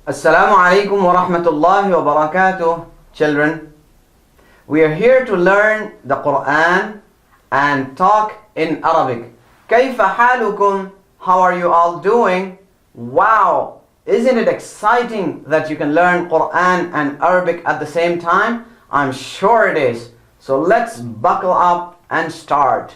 Assalamu alaikum wa rahmatullahi wa barakatuh, children. We are here to learn the Quran and talk in Arabic. كيف حالكم? How are you all doing? Wow! Isn't it exciting that you can learn Quran and Arabic at the same time? I'm sure it is. So let's buckle up and start.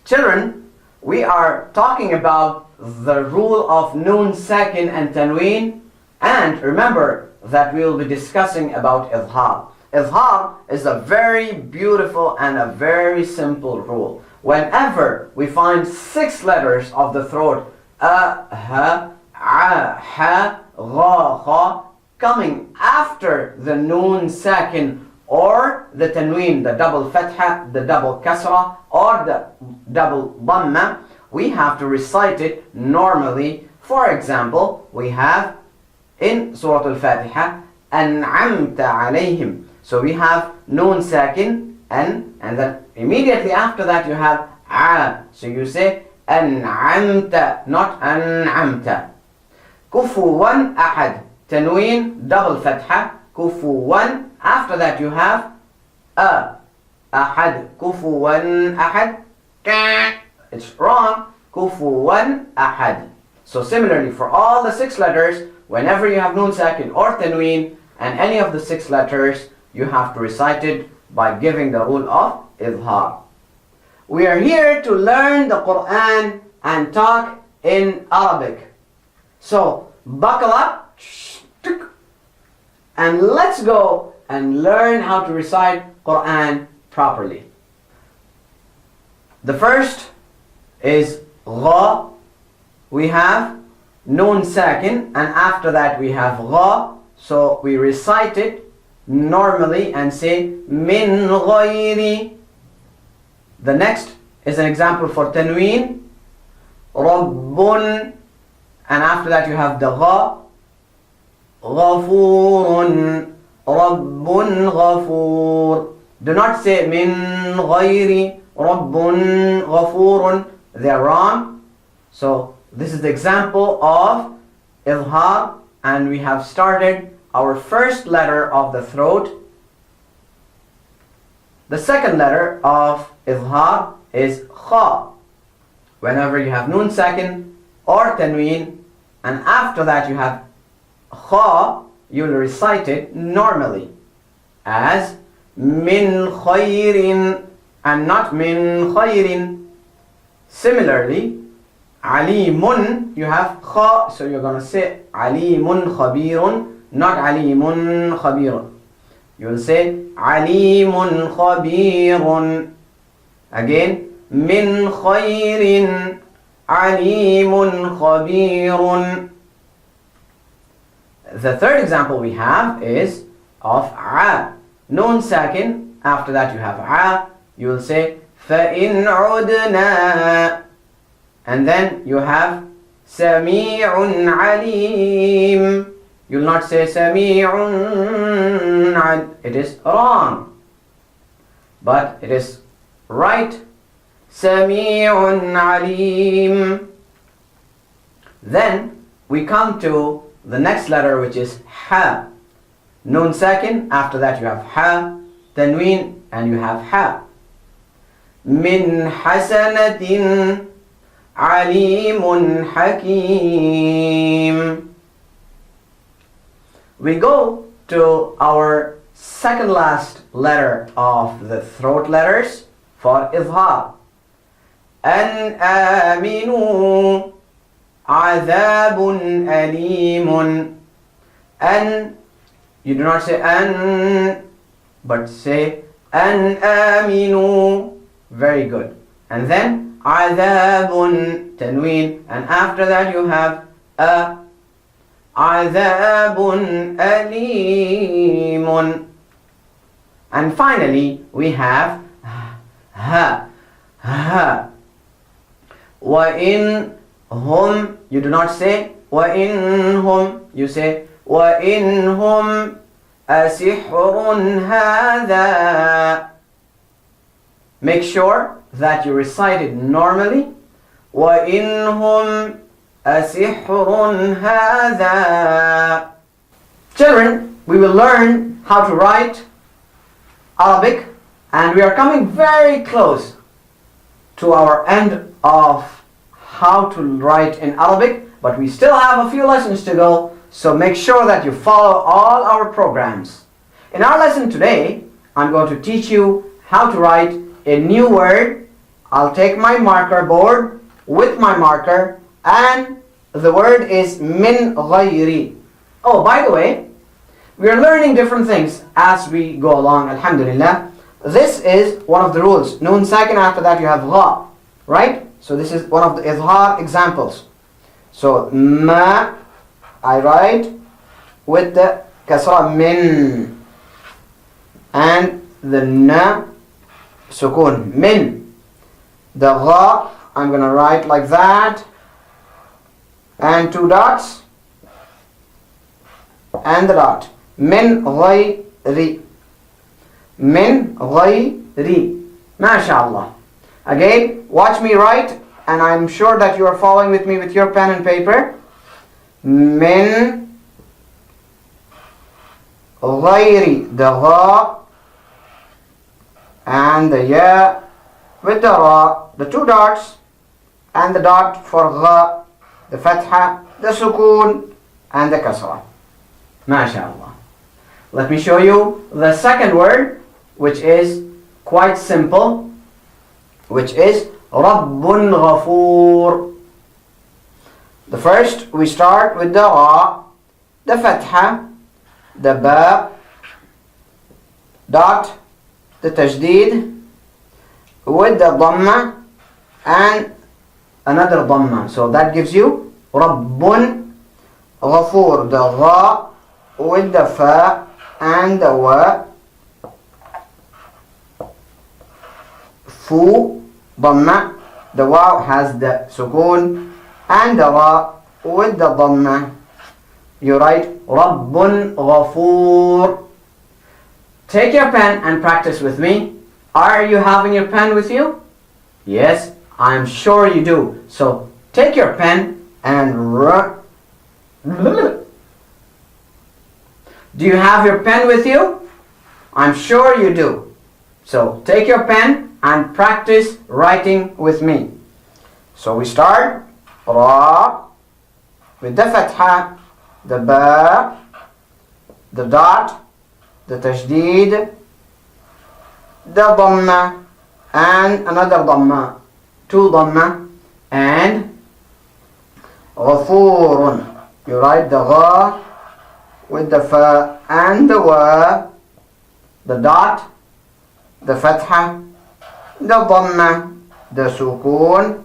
Children, we are talking about the rule of Noon Sakin and Tanween. And remember that we will be discussing about Izhar. Izhar is a very beautiful and a very simple rule. Whenever we find 6 letters of the throat, a, ha, a, ha, gha, kha, coming after the Noon Sakin or the Tanween, the double Fatha, the double Kasra, or the double Dhamma, we have to recite it normally. For example, we have in Surah Al-Fatiha, أَنْعَمْتَ عَلَيْهِمْ. So we have Noon Sakin, and then immediately after that you have A. So you say أَنْعَمْتَ, not أَنْعَمْتَ. كُفُوًا أَحَدْ. Tanween, double Fatha, كُفُوًا. After that you have A. أحد. كُفُوًا أحد. It's wrong. كُفُوًا أحد. So similarly, for all the 6 letters, whenever you have Noon Sakin or Tanween and any of the 6 letters, you have to recite it by giving the rule of Izhar. We are here to learn the Quran and talk in Arabic. So buckle up and let's go and learn how to recite Quran properly. The first is Gha. We have Noon Sakin, and after that we have Gha. So we recite it normally and say Min Ghayri. The next is an example for Tanween, Rabbun, and after that you have the Gha. Ghafurun, Rabbun Ghafur. Do not say Min Ghayri, Rabbun Ghafurun. They are wrong. So this is the example of Izhar, and we have started our first letter of the throat. The second letter of Izhar is Kha. Whenever you have Noon Sakin or Tanween, and after that you have Kha, you will recite it normally as Min Khayrin and not Min Khayrin. Similarly, Alimun, you have Kha, so you're going to say Alimun Khabirun, not Alimun Khabirun. You will say Alimun Khabirun. Again, Min Khayrin, Alimun Khabirun. The third example we have is of A. Noon Sakin, after that you have A, you will say فَإِنْ عُدْنَا. And then you have Sami'un Alim. You will not say Sami'un. It is wrong. But it is right. Sami'un Alim. Then we come to the next letter, which is Ha. Noon Sakin, after that you have Ha. Tanween, and you have Ha. Min Hasanatin Alimun Hakim. We go to our second last letter of the throat letters for Izhar. An aminu adhabun alimun. An, you do not say an, but say an aminu. Very good. And then Adhabun, Tanween, and after that you have A. Adhabun alimun. And finally we have Ha. Ha. Wa in hum, you do not say wa in hum, you say wa in hum asihrun hadha. Make sure that you recite it normally. وَإِنْهُمْ أَسِحْرٌ هَذَا. Children, we will learn how to write Arabic, and we are coming very close to our end of how to write in Arabic, but we still have a few lessons to go, so make sure that you follow all our programs. In our lesson today, I'm going to teach you how to write a new word. I'll take my marker board with my marker, and the word is min ghayri. Oh, by the way, we are learning different things as we go along, alhamdulillah. This is one of the rules. Noon sakin, after that you have gha, right? So this is one of the izhar examples. So ma, I write with the kasra min, and the na, sukun, min. The gha, I'm going to write like that, and two dots, and the dot. Min ghayri. Min ghayri. MashaAllah. Again, watch me write, and I'm sure that you are following with me with your pen and paper. Min ghayri. The gha and the ya with the ra, the two dots, and the dot for gha, the fatha, the sukoon, and the kasra. MashaAllah. Let me show you the second word, which is quite simple, which is Rabbun Ghafoor. The first, we start with the ra, the fatha, the ba, dot, the tajdeed, with the dhamma, and another dhamma. So that gives you Rabbun Ghafoor. The gha with the fa and the wa, fu, dhamma. The waw has the sukoon, and the ra with the dhamma. You write Rabbun Ghafoor. Take your pen and practice with me. Are you having your pen with you? Yes, I'm sure you do. So take your pen and do you have your pen with you? I'm sure you do. So take your pen and practice writing with me. So we start ra with the fatha, the ba, the dot, the tajdeed, the dhamma, and another dhamma, two dhamma, and ghafoorun. You write the gha with the fa and the wa, the dot, the fatha, the dhamma, the sukoon,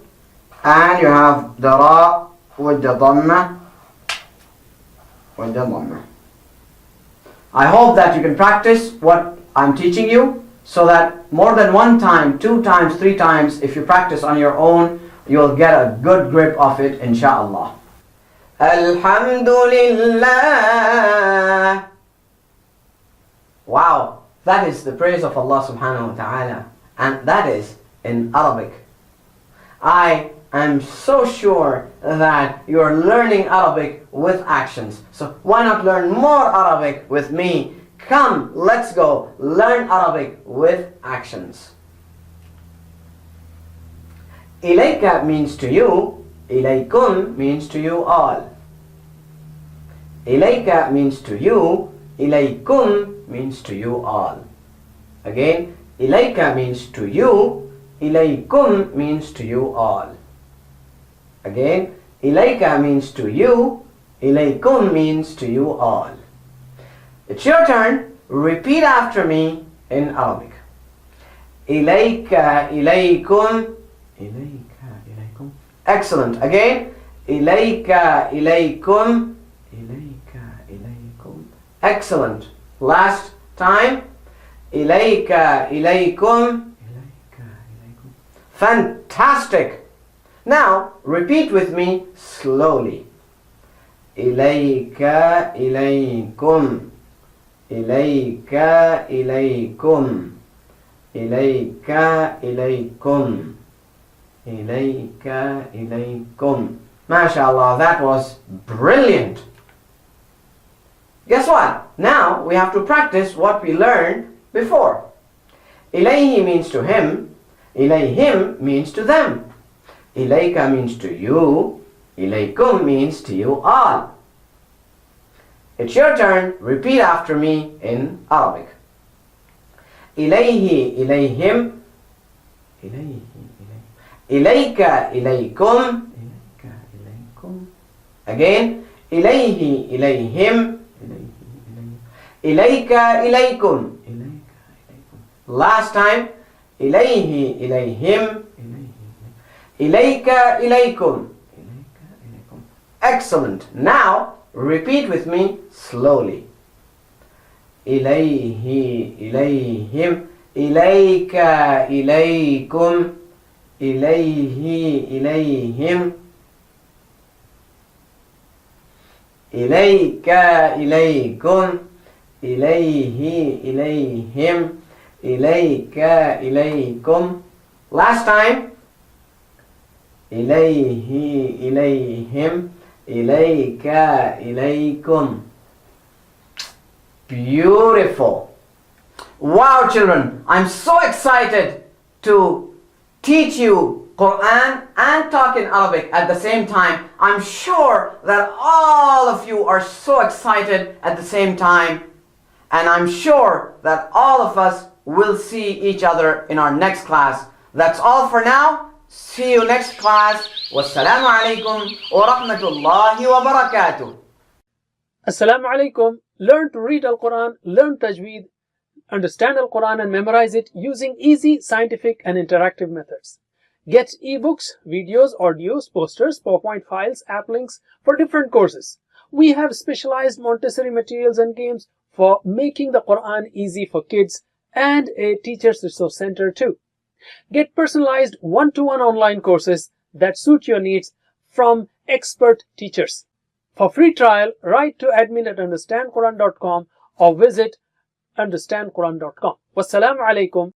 and you have the ra with the dhamma, I hope that you can practice what I'm teaching you, so that more than one time, 2 times, 3 times, if you practice on your own, you'll get a good grip of it, inshaAllah. Alhamdulillah. Wow, that is the praise of Allah subhanahu wa ta'ala, and that is in Arabic. I am so sure that you are learning Arabic with actions. So why not learn more Arabic with me? Come, let's go learn Arabic with actions. Ilayka means to you. Ilaykum means to you all. Ilayka means to you. Ilaykum means to you all. Again, Ilayka means to you. Ilaykum means to you all. Again, Ilayka means to you. Ilaykum means to you all. It's your turn. Repeat after me in Arabic. Ilayka, ilaykum. Ilayka, ilaykum. Excellent. Again. Ilayka, ilaykum. Ilayka, ilaykum. Excellent. Last time. Ilayka, ilaykum. Ilayka, ilaykum. Fantastic. Now, repeat with me slowly. Ilayka, ilaykum. Ilayka, ilaykum. Ilayka, ilaykum. Ilayka, ilaykum. MashaAllah, that was brilliant. Guess what? Now we have to practice what we learned before. إليه means to him. إليهم means to them. إليك means to you. إليكم means to you all. It's your turn. Repeat after me in Arabic. إليه إليهم. إليه إليك إليكم. إليك إليكم. Again. إليه إليهم. إليك إليكم. Last time. إليه إليهم. إليك إليكم. Excellent. Now repeat with me slowly. إليه إليهم. إليك إليكم. إليه إليهم. إليك إليكم. إليه إليهم. إليك إليكم. Last time. إليه إليهم. إليك إليكم. Beautiful. Wow, children, I'm so excited to teach you Quran and talk in Arabic at the same time. I'm sure that all of you are so excited at the same time, and I'm sure that all of us will see each other in our next class. That's all for now. See you next class. Wassalamu alaikum wa rahmatullahi wa barakatuh. Assalamu alaikum. Learn to read Al-Quran, learn Tajweed, understand Al-Quran and memorize it using easy, scientific and interactive methods. Get ebooks, videos, audios, posters, PowerPoint files, app links for different courses. We have specialized Montessori materials and games for making the Quran easy for kids and a teacher's resource center too. Get personalized one-to-one online courses that suit your needs from expert teachers. For free trial, write to admin@understandquran.com or visit understandquran.com. Wassalamu alaikum.